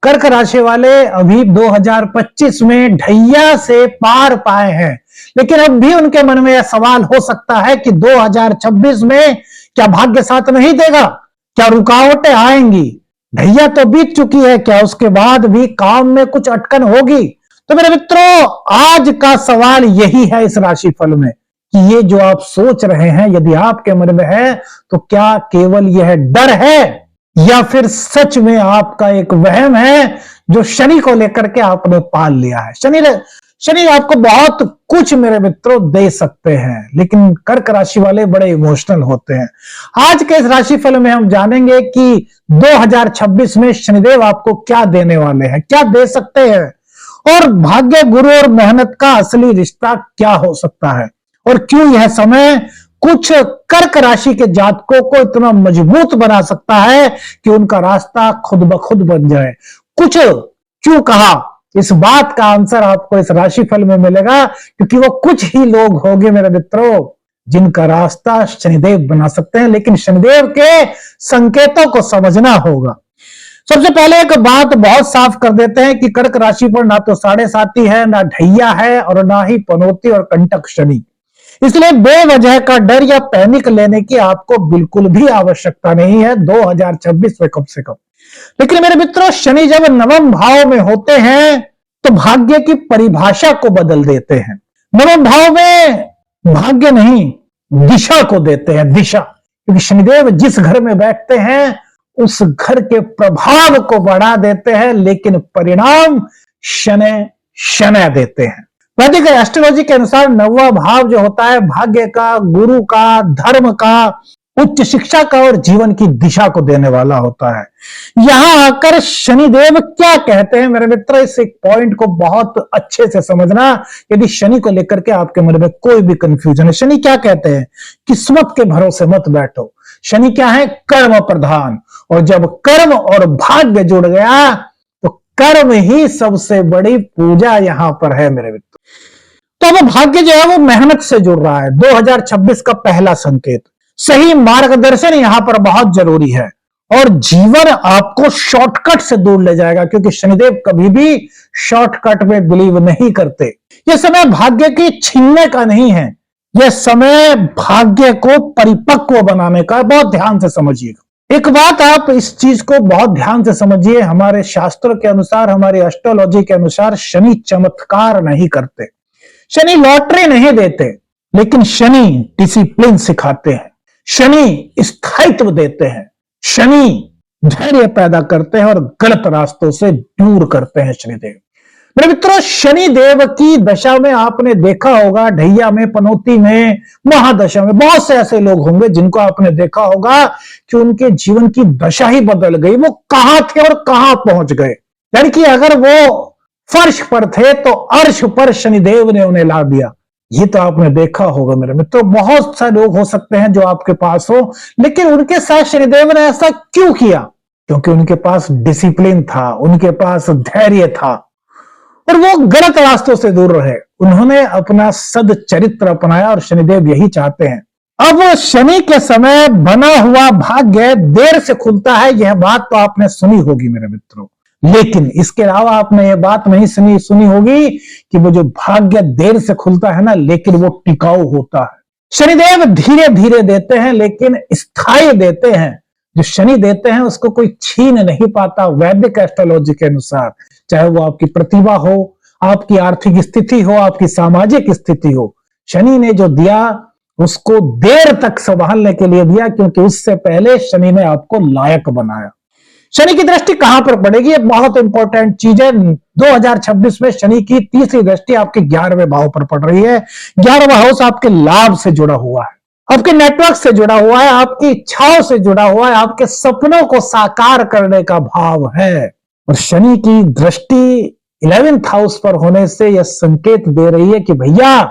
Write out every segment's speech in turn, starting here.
कर्क राशि वाले अभी 2025 में ढैया से पार पाए हैं, लेकिन अब भी उनके मन में यह सवाल हो सकता है कि 2026 में क्या भाग्य साथ नहीं देगा, क्या रुकावटें आएंगी। ढैया तो बीत चुकी है, क्या उसके बाद भी काम में कुछ अटकन होगी। तो मेरे मित्रों, आज का सवाल यही है इस राशिफल में कि ये जो आप सोच रहे हैं यदि आपके मन में है तो क्या केवल यह डर है या फिर सच में आपका एक वहम है जो शनि को लेकर के आपने पाल लिया है। शनि आपको बहुत कुछ मेरे मित्रों दे सकते हैं, लेकिन कर्क राशि वाले बड़े इमोशनल होते हैं। आज के इस राशिफल में हम जानेंगे कि 2026 में शनिदेव आपको क्या देने वाले हैं, क्या दे सकते हैं, और भाग्य, गुरु और मेहनत का असली रिश्ता क्या हो सकता है, और क्यों यह समय कुछ कर्क राशि के जातकों को इतना मजबूत बना सकता है कि उनका रास्ता खुद ब खुद बन जाए। कुछ क्यों कहा, इस बात का आंसर आपको इस राशिफल में मिलेगा, क्योंकि वो कुछ ही लोग होंगे मेरे मित्रों जिनका रास्ता शनिदेव बना सकते हैं, लेकिन शनिदेव के संकेतों को समझना होगा। सबसे पहले एक बात बहुत साफ कर देते हैं कि कर्क राशि पर ना तो साढ़े साती है, ना ढैया है, और ना ही पनौती और कंटक शनि। इसलिए बेवजह का डर या पैनिक लेने की आपको बिल्कुल भी आवश्यकता नहीं है 2026 में कम से कम। लेकिन मेरे मित्रों, शनि जब नवम भाव में होते हैं तो भाग्य की परिभाषा को बदल देते हैं। नवम भाव में भाग्य नहीं, दिशा को देते हैं, दिशा। क्योंकि शनिदेव जिस घर में बैठते हैं उस घर के प्रभाव को बढ़ा देते हैं, लेकिन परिणाम शनै देते हैं। वैदिक एस्ट्रोलॉजी के अनुसार नौवां भाव जो होता है भाग्य का, गुरु का, धर्म का, उच्च शिक्षा का और जीवन की दिशा को देने वाला होता है। यहां आकर शनिदेव क्या कहते हैं मेरे मित्र, इस एक पॉइंट को बहुत अच्छे से समझना यदि शनि को लेकर के आपके मन में कोई भी कंफ्यूजन है। शनि क्या कहते हैं, किस्मत के भरोसे मत बैठो। शनि क्या है, कर्म प्रधान, और जब कर्म और भाग्य जुड़ गया तो कर्म ही सबसे बड़ी पूजा यहां पर है मेरे मित्र। तो अब भाग्य जो है वो मेहनत से जुड़ रहा है। 2026 का पहला संकेत, सही मार्गदर्शन यहां पर बहुत जरूरी है, और जीवन आपको शॉर्टकट से दूर ले जाएगा, क्योंकि शनिदेव कभी भी शॉर्टकट में बिलीव नहीं करते। यह समय भाग्य की छीनने का नहीं है, यह समय भाग्य को परिपक्व बनाने का। बहुत ध्यान से समझिएगा एक बात, आप इस चीज को बहुत ध्यान से समझिए। हमारे शास्त्रों के अनुसार, हमारी एस्ट्रोलॉजी के अनुसार शनि चमत्कार नहीं करते, शनि लॉटरी नहीं देते, लेकिन शनि डिसिप्लिन सिखाते हैं, शनि स्थायित्व देते हैं, शनि धैर्य पैदा करते हैं और गलत रास्तों से दूर करते हैं शनिदेव। मेरे मित्रों, शनि देव की दशा में आपने देखा होगा, ढैया में, पनौती में, महादशा में बहुत से ऐसे लोग होंगे जिनको आपने देखा होगा कि उनके जीवन की दशा ही बदल गई। वो कहां थे और कहां पहुंच गए। यानी कि अगर वो फर्श पर थे तो अर्श पर शनिदेव ने उन्हें ला दिया। ये तो आपने देखा होगा मेरे मित्रों। बहुत सारे लोग हो सकते हैं जो आपके पास हो, लेकिन उनके साथ शनिदेव ने ऐसा क्यों किया? क्योंकि उनके पास डिसिप्लिन था, उनके पास धैर्य था, और वो गलत रास्तों से दूर रहे। उन्होंने अपना सदचरित्र अपनाया, और शनिदेव यही चाहते हैं। अब शनि के समय बना हुआ भाग्य देर से खुलता है, यह बात तो आपने सुनी होगी मेरे मित्रों। लेकिन इसके अलावा आपने ये बात नहीं सुनी होगी कि वो जो भाग्य देर से खुलता है ना, लेकिन वो टिकाऊ होता है। शनिदेव धीरे धीरे देते हैं, लेकिन स्थायी देते हैं। जो शनि देते हैं उसको कोई छीन नहीं पाता वैदिक एस्ट्रोलॉजी के अनुसार। चाहे वो आपकी प्रतिभा हो, आपकी आर्थिक स्थिति हो, आपकी सामाजिक स्थिति हो, शनि ने जो दिया उसको देर तक संभालने के लिए दिया, क्योंकि उससे पहले शनि ने आपको लायक बनाया। शनि की दृष्टि कहां पर पड़ेगी, ये बहुत इंपॉर्टेंट चीज है। 2026 में शनि की तीसरी दृष्टि आपके 11वें भाव पर पड़ रही है। 11वां हाउस आपके लाभ से जुड़ा हुआ है, आपके नेटवर्क से जुड़ा हुआ है, आपकी इच्छाओं से जुड़ा हुआ है, आपके सपनों को साकार करने का भाव है। और शनि की दृष्टि 11th हाउस पर होने से यह संकेत दे रही है कि भैया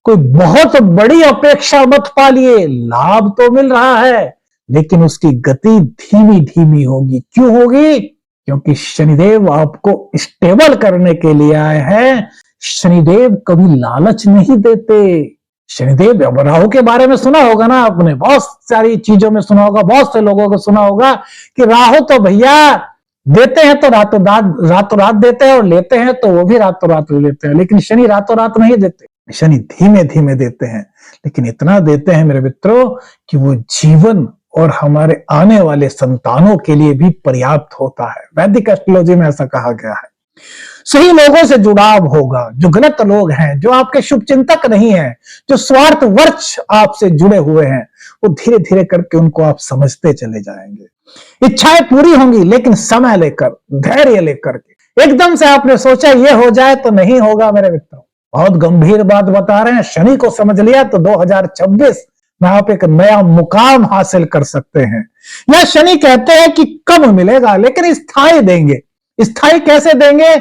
कोई बहुत बड़ी अपेक्षा मत पालिए। लाभ तो मिल रहा है, लेकिन उसकी गति धीमी धीमी होगी। क्यों होगी? क्योंकि शनिदेव आपको स्टेबल करने के लिए आए हैं। शनिदेव कभी लालच नहीं देते। शनिदेव, अब राहु के बारे में सुना होगा ना आपने, बहुत सारी चीजों में सुना होगा, बहुत से लोगों को सुना होगा कि राहु तो भैया देते हैं तो रातों रात देते हैं, और लेते हैं तो वो भी रातों रात ले लेते हैं। लेकिन शनि रातों रात नहीं देते, शनि धीमे धीमे देते हैं, लेकिन इतना देते हैं मेरे मित्रों कि वो जीवन और हमारे आने वाले संतानों के लिए भी पर्याप्त होता है। वैदिक एस्ट्रोलॉजी में ऐसा कहा गया है। सही लोगों से जुड़ाव होगा, जो गलत लोग हैं, जो आपके शुभ चिंतक नहीं है, जो स्वार्थवश आपसे जुड़े हुए हैं, वो धीरे धीरे करके उनको आप समझते चले जाएंगे। इच्छाएं पूरी होंगी, लेकिन समय लेकर, धैर्य लेकर के। एकदम से आपने सोचा ये हो जाए तो नहीं होगा मेरे मित्रों। बहुत गंभीर बात बता रहे हैं। शनि को समझ लिया तो 2026 में आप एक नया मुकाम हासिल कर सकते हैं। यह शनि कहते हैं कि कम मिलेगा, लेकिन स्थायी देंगे। स्थायी कैसे देंगे?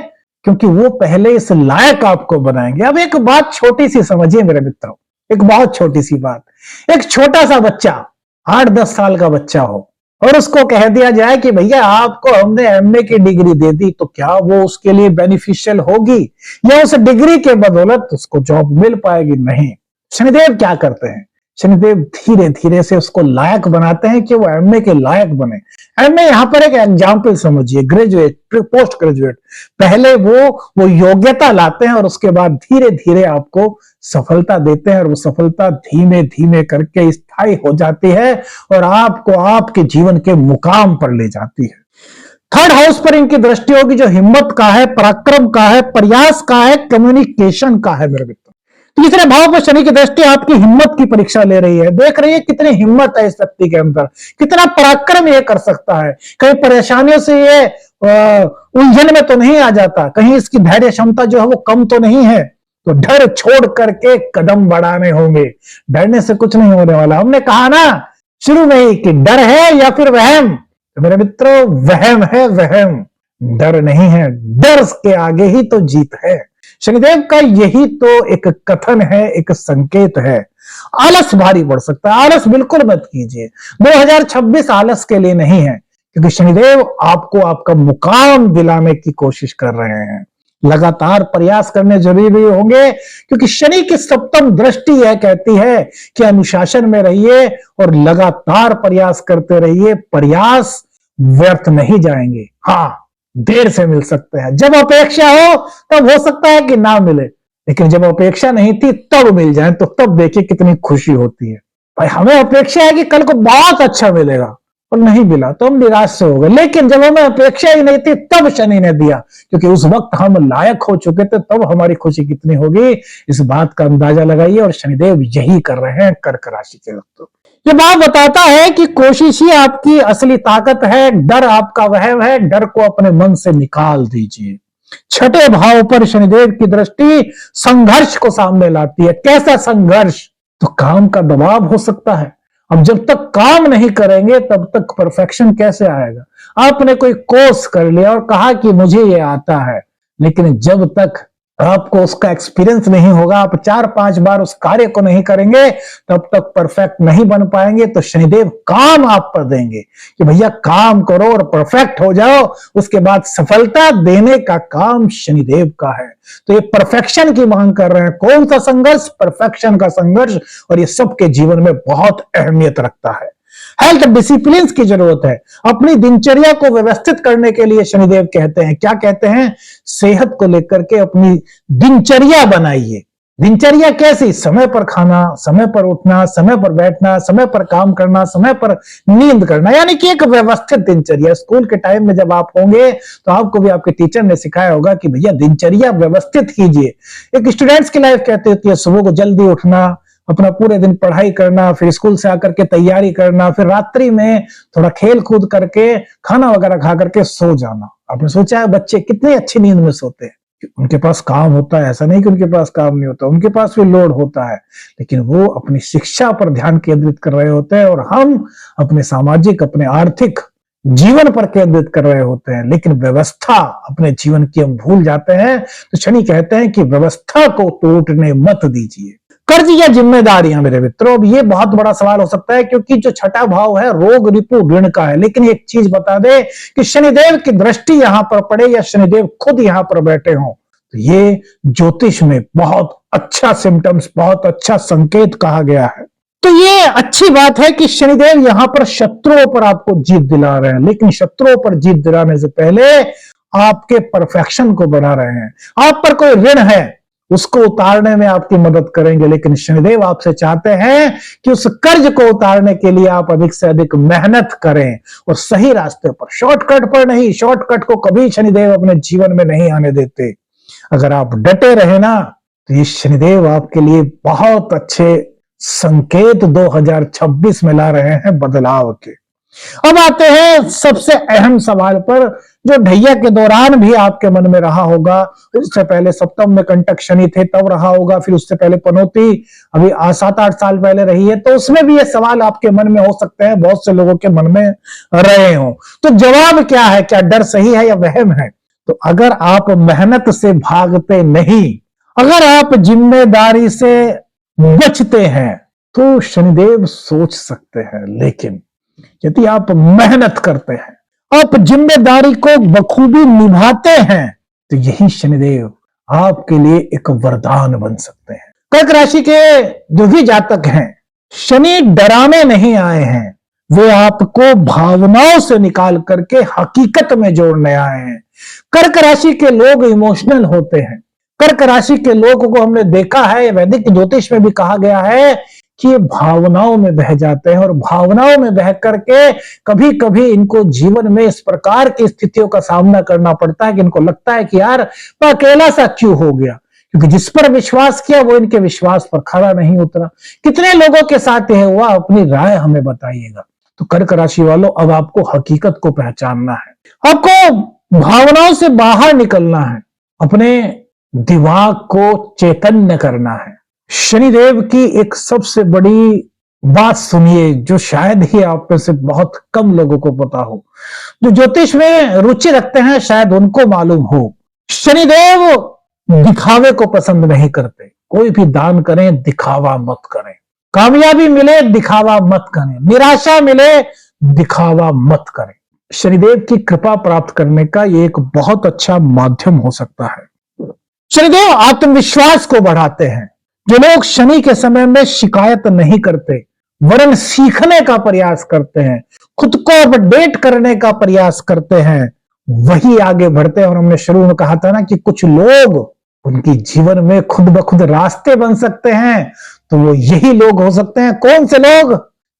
क्योंकि वो पहले इस लायक आपको बनाएंगे। अब एक बात छोटी सी समझिए मेरे मित्रों, एक बहुत छोटी सी बात। एक छोटा सा बच्चा, 8-10 साल का बच्चा हो, और उसको कह दिया जाए कि भैया आपको हमने एमए की डिग्री दे दी, तो क्या वो उसके लिए बेनिफिशियल होगी, या उस डिग्री के बदौलत उसको जॉब मिल पाएगी? नहीं। शनिदेव क्या करते हैं? शनिदेव धीरे धीरे से उसको लायक बनाते हैं कि वो एमए के लायक बने। एमए यहां पर एक एग्जाम्पल समझिए, ग्रेजुएट, पोस्ट ग्रेजुएट। पहले वो योग्यता लाते हैं और उसके बाद धीरे धीरे आपको सफलता देते हैं, और वो सफलता धीमे धीमे करके स्थायी हो जाती है और आपको आपके जीवन के मुकाम पर ले जाती है। थर्ड हाउस पर इनकी दृष्टि होगी, जो हिम्मत का है, पराक्रम का है, प्रयास का है, कम्युनिकेशन का है मेरे मित्र। तीसरे भाव पर शनि की दृष्टि आपकी हिम्मत की परीक्षा ले रही है। देख रही है कितनी हिम्मत है इस व्यक्ति के अंदर, कितना पराक्रम ये कर सकता है, कहीं परेशानियों से ये उलझन में तो नहीं आ जाता, कहीं इसकी धैर्य क्षमता जो है वो कम तो नहीं है। तो डर छोड़ करके कदम बढ़ाने होंगे। डरने से कुछ नहीं होने वाला। हमने कहा ना शुरू में ही कि डर है या फिर वहम। तो मेरे मित्रों, वहम है, वहम, डर नहीं है। डर के आगे ही तो जीत है। शनिदेव का यही तो एक कथन है, एक संकेत है। आलस भारी पड़ सकता है, आलस बिल्कुल मत कीजिए। 2026 आलस के लिए नहीं है, क्योंकि शनिदेव आपको आपका मुकाम दिलाने की कोशिश कर रहे हैं। लगातार प्रयास करने जरूरी होंगे, क्योंकि शनि की सप्तम दृष्टि यह कहती है कि अनुशासन में रहिए और लगातार प्रयास करते रहिए। प्रयास व्यर्थ नहीं जाएंगे। हाँ, देर से मिल सकते हैं। जब अपेक्षा हो तब हो सकता है कि ना मिले, लेकिन जब अपेक्षा नहीं थी तब मिल जाए, तो तब देखिए कितनी खुशी होती है। भाई हमें अपेक्षा है कि कल को बहुत अच्छा मिलेगा, और नहीं मिला तो हम निराश से हो गए। लेकिन जब हमें अपेक्षा ही नहीं थी तब शनि ने दिया, क्योंकि उस वक्त हम लायक हो चुके थे। तब हमारी खुशी कितनी होगी, इस बात का अंदाजा लगाइए। और शनिदेव यही कर रहे हैं कर्क राशि के वक्त। ये बात बताता है कि कोशिश ही आपकी असली ताकत है, डर आपका वहम है। डर को अपने मन से निकाल दीजिए। छठे भाव पर शनिदेव की दृष्टि संघर्ष को सामने लाती है। कैसा संघर्ष? तो काम का दबाव हो सकता है। अब जब तक काम नहीं करेंगे तब तक परफेक्शन कैसे आएगा? आपने कोई कोर्स कर लिया और कहा कि मुझे ये आता है, लेकिन जब तक आपको उसका एक्सपीरियंस नहीं होगा, आप 4-5 बार उस कार्य को नहीं करेंगे, तब तक परफेक्ट नहीं बन पाएंगे। तो शनिदेव काम आप पर देंगे कि भैया काम करो और परफेक्ट हो जाओ। उसके बाद सफलता देने का काम शनिदेव का है। तो ये परफेक्शन की मांग कर रहे हैं। कौन सा संघर्ष? परफेक्शन का संघर्ष। और ये सबके जीवन में बहुत अहमियत रखता है। हेल्थ डिसिप्लिन की जरूरत है। अपनी दिनचर्या को व्यवस्थित करने के लिए शनिदेव कहते हैं, क्या कहते हैं? सेहत को लेकर के अपनी दिनचर्या बनाइए। दिनचर्या कैसी? समय पर खाना, समय पर उठना, समय पर बैठना, समय पर काम करना, समय पर नींद करना, यानी कि एक व्यवस्थित दिनचर्या। स्कूल के टाइम में जब आप होंगे तो आपको भी आपके टीचर ने सिखाया होगा कि भैया दिनचर्या व्यवस्थित कीजिए। एक स्टूडेंट्स की लाइफ कहते होती है सुबह को जल्दी उठना, अपना पूरे दिन पढ़ाई करना, फिर स्कूल से आकर के तैयारी करना, फिर रात्रि में थोड़ा खेल कूद करके खाना वगैरह खा करके सो जाना। आपने सोचा है बच्चे कितनी अच्छी नींद में सोते हैं? उनके पास काम होता है, ऐसा नहीं कि उनके पास काम नहीं होता, उनके पास भी लोड होता है, लेकिन वो अपनी शिक्षा पर ध्यान केंद्रित कर रहे होते हैं और हम अपने सामाजिक, अपने आर्थिक जीवन पर केंद्रित कर रहे होते हैं। लेकिन व्यवस्था अपने जीवन की हम भूल जाते हैं। तो शनि कहते हैं कि व्यवस्था को टूटने मत दीजिए। कर्ज या जिम्मेदारियां मेरे मित्रों, अब ये बहुत बड़ा सवाल हो सकता है, क्योंकि जो छठा भाव है रोग रिपु ऋण का है। लेकिन एक चीज बता दे कि शनिदेव की दृष्टि यहां पर पड़े या शनिदेव खुद यहां पर बैठे हों, तो ये ज्योतिष में बहुत अच्छा सिम्टम्स, बहुत अच्छा संकेत कहा गया है। तो ये अच्छी बात है कि शनिदेव यहां पर शत्रुओं पर आपको जीत दिला रहे हैं, लेकिन शत्रुओं पर जीत दिलाने से पहले आपके परफेक्शन को बढ़ा रहे हैं। आप पर कोई ऋण है उसको उतारने में आपकी मदद करेंगे, लेकिन शनिदेव आपसे चाहते हैं कि उस कर्ज को उतारने के लिए आप अधिक से अधिक मेहनत करें और सही रास्ते पर, शॉर्टकट पर नहीं। शॉर्टकट को कभी शनिदेव अपने जीवन में नहीं आने देते। अगर आप डटे रहे ना तो ये शनिदेव आपके लिए बहुत अच्छे संकेत 2026 में ला रहे हैं बदलाव के। अब आते हैं सबसे अहम सवाल पर, जो ढैया के दौरान भी आपके मन में रहा होगा। इससे पहले सप्तम में कंटक शनि थे तब रहा होगा, फिर उससे पहले पनौती अभी 7-8 साल पहले रही है, तो उसमें भी ये सवाल आपके मन में हो सकते हैं, बहुत से लोगों के मन में रहे हो। तो जवाब क्या है? क्या डर सही है या वहम है? तो अगर आप मेहनत से भागते नहीं, अगर आप जिम्मेदारी से बचते हैं तो शनिदेव सोच सकते हैं, लेकिन यदि आप मेहनत करते हैं, आप जिम्मेदारी को बखूबी निभाते हैं, तो यही शनिदेव आपके लिए एक वरदान बन सकते हैं। कर्क राशि के जो भी जातक हैं, शनि डराने नहीं आए हैं, वे आपको भावनाओं से निकाल करके हकीकत में जोड़ने आए हैं। कर्क राशि के लोग इमोशनल होते हैं। कर्क राशि के लोगों को हमने देखा है, वैदिक ज्योतिष में भी कहा गया है कि ये भावनाओं में बह जाते हैं, और भावनाओं में बह करके कभी कभी इनको जीवन में इस प्रकार की स्थितियों का सामना करना पड़ता है कि इनको लगता है कि यार मैं अकेला सा क्यों हो गया, क्योंकि जिस पर विश्वास किया वो इनके विश्वास पर खरा नहीं उतरा। कितने लोगों के साथ यह हुआ, अपनी राय हमें बताइएगा। तो कर्क राशि वालों, अब आपको हकीकत को पहचानना है, आपको भावनाओं से बाहर निकलना है, अपने दिमाग को चैतन्य करना है। शनिदेव की एक सबसे बड़ी बात सुनिए, जो शायद ही आप में से बहुत कम लोगों को पता हो। जो ज्योतिष में रुचि रखते हैं शायद उनको मालूम हो, शनिदेव दिखावे को पसंद नहीं करते। कोई भी दान करें, दिखावा मत करें। कामयाबी मिले, दिखावा मत करें। निराशा मिले, दिखावा मत करें। शनिदेव की कृपा प्राप्त करने का ये एक बहुत अच्छा माध्यम हो सकता है। शनिदेव आत्मविश्वास को बढ़ाते हैं। जो लोग शनि के समय में शिकायत नहीं करते, वरन सीखने का प्रयास करते हैं, खुद को अपडेट करने का प्रयास करते हैं, वही आगे बढ़ते हैं। और हमने शुरू में कहा था ना कि कुछ लोग उनकी जीवन में खुद ब खुद रास्ते बन सकते हैं, तो वो यही लोग हो सकते हैं। कौन से लोग?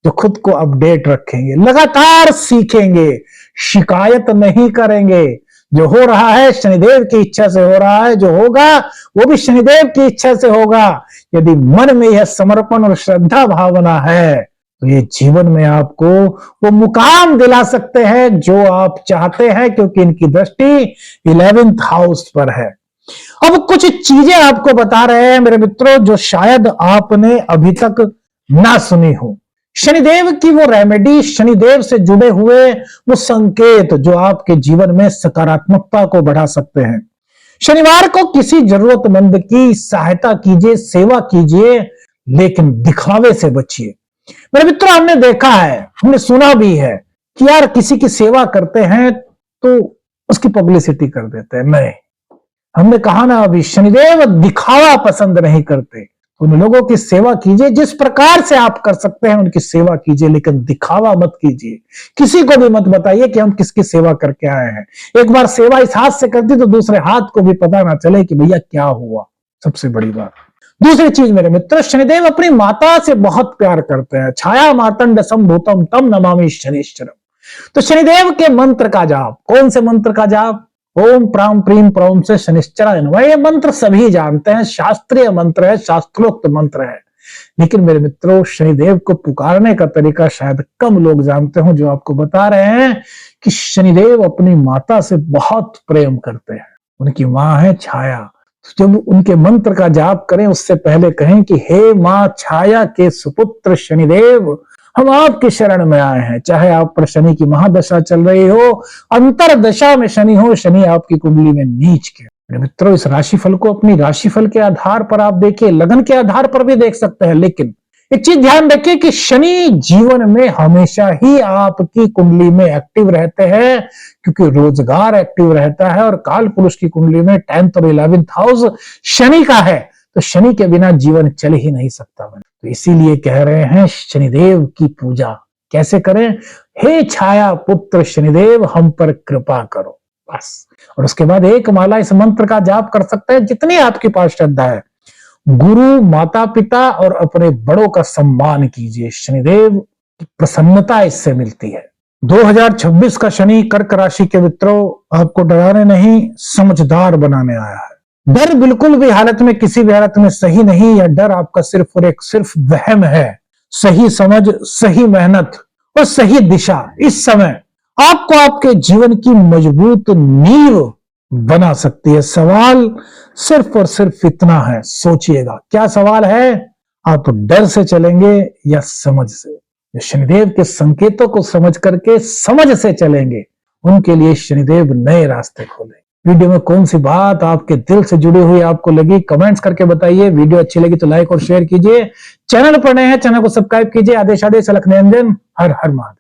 जो खुद को अपडेट रखेंगे, लगातार सीखेंगे, शिकायत नहीं करेंगे। जो हो रहा है शनिदेव की इच्छा से हो रहा है, जो होगा वो भी शनिदेव की इच्छा से होगा। यदि मन में यह समर्पण और श्रद्धा भावना है तो ये जीवन में आपको वो मुकाम दिला सकते हैं जो आप चाहते हैं, क्योंकि इनकी दृष्टि 11th हाउस पर है। अब कुछ चीजें आपको बता रहे हैं मेरे मित्रों, जो शायद आपने अभी तक ना सुनी हो। शनिदेव की वो रेमेडी, शनिदेव से जुड़े हुए वो संकेत जो आपके जीवन में सकारात्मकता को बढ़ा सकते हैं। शनिवार को किसी जरूरतमंद की सहायता कीजिए, सेवा कीजिए, लेकिन दिखावे से बचिए। मेरे मित्रों, हमने देखा है, हमने सुना भी है कि यार किसी की सेवा करते हैं तो उसकी पब्लिसिटी कर देते हैं। नहीं, हमने कहा ना अभी, शनिदेव दिखावा पसंद नहीं करते। उन लोगों की सेवा कीजिए, जिस प्रकार से आप कर सकते हैं उनकी सेवा कीजिए, लेकिन दिखावा मत कीजिए। किसी को भी मत बताइए कि हम किसकी सेवा करके आए हैं। एक बार सेवा इस हाथ से कर दी तो दूसरे हाथ को भी पता ना चले कि भैया क्या हुआ। सबसे बड़ी बात। दूसरी चीज मेरे मित्र, शनिदेव अपनी माता से बहुत प्यार करते हैं। छाया मार्तंड संभूतम तम नमामि शनिश्चरम। तो शनिदेव के मंत्र का जाप, कौन से मंत्र का जाप? ओम प्राम प्रीम प्रौम से शनिश्चराय नमः। ये मंत्र सभी जानते हैं, शास्त्रीय मंत्र है, शास्त्रोक्त मंत्र है। लेकिन मेरे मित्रों, शनिदेव को पुकारने का तरीका शायद कम लोग जानते हो, जो आपको बता रहे हैं कि शनिदेव अपनी माता से बहुत प्रेम करते हैं। उनकी मां है छाया। तो जब उनके मंत्र का जाप करें उससे पहले कहें कि हे मां छाया के सुपुत्र शनिदेव, हम आपकी शरण में आए हैं। चाहे आप पर शनि की महादशा चल रही हो, अंतर दशा में शनि हो, शनि आपकी कुंडली में नीच के। मेरे मित्रों, इस राशिफल को अपनी राशिफल के आधार पर आप देखिए, लगन के आधार पर भी देख सकते हैं, लेकिन एक चीज ध्यान रखिए कि शनि जीवन में हमेशा ही आपकी कुंडली में एक्टिव रहते हैं, क्योंकि रोजगार एक्टिव रहता है। और काल पुरुष की कुंडली में 10th और 11th हाउस शनि का है, तो शनि के बिना जीवन चल ही नहीं सकता। तो इसीलिए कह रहे हैं शनिदेव की पूजा कैसे करें। हे छाया पुत्र शनिदेव हम पर कृपा करो, बस। और उसके बाद एक माला इस मंत्र का जाप कर सकते हैं जितनी आपके पास श्रद्धा है। गुरु, माता पिता और अपने बड़ों का सम्मान कीजिए, शनिदेव की प्रसन्नता इससे मिलती है। 2026 का शनि कर्क राशि के मित्रों आपको डराने नहीं, समझदार बनाने आया है। डर बिल्कुल भी हालत में, किसी भी हालत में सही नहीं। यह डर आपका सिर्फ और एक सिर्फ वहम है। सही समझ, सही मेहनत और सही दिशा इस समय आपको आपके जीवन की मजबूत नींव बना सकती है। सवाल सिर्फ और सिर्फ इतना है, सोचिएगा क्या सवाल है, आप डर से चलेंगे या समझ से। शनिदेव के संकेतों को समझ करके समझ से चलेंगे, उनके लिए शनिदेव नए रास्ते खोले। वीडियो में कौन सी बात आपके दिल से जुड़ी हुई आपको लगी, कमेंट्स करके बताइए। वीडियो अच्छी लगी तो लाइक और शेयर कीजिए। चैनल पर नए हैं, चैनल को सब्सक्राइब कीजिए। आदेश आदेश अलख निरंजन, हर हर महादेव।